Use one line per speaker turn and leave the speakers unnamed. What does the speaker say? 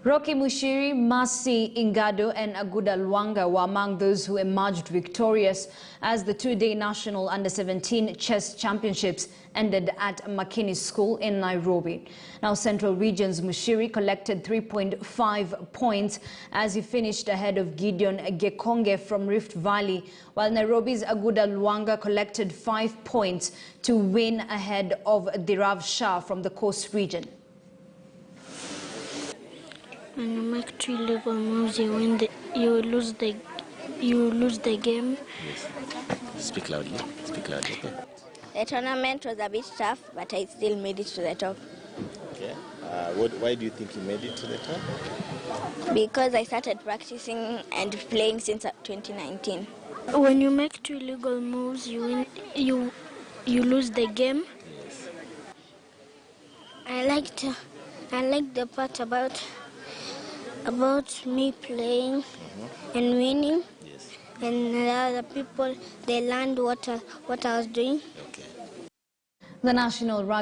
Rocky Mushiri, Masi Ingado and Aguda Luanga were among those who emerged victorious as the two-day National Under-17 Chess Championships ended at Makini School in Nairobi. Now, Central Region's Mushiri collected 3.5 points as he finished ahead of Gideon Gekonge from Rift Valley, while Nairobi's Aguda Luanga collected 5 points to win ahead of Dhirav Shah from the Coast region.
When you make 3 level moves, you lose the game.
Yes. Speak loudly. Speak loudly.
The tournament was a bit tough, but I still made it to the top.
Okay. Why do you think you made it to the top?
Because I started practicing and playing since 2019.
When you make 2 illegal moves, you lose the game.
Yes.
I like the part about me playing and winning.
Yes.
And the other people, they learned what I was doing.
Okay.
The National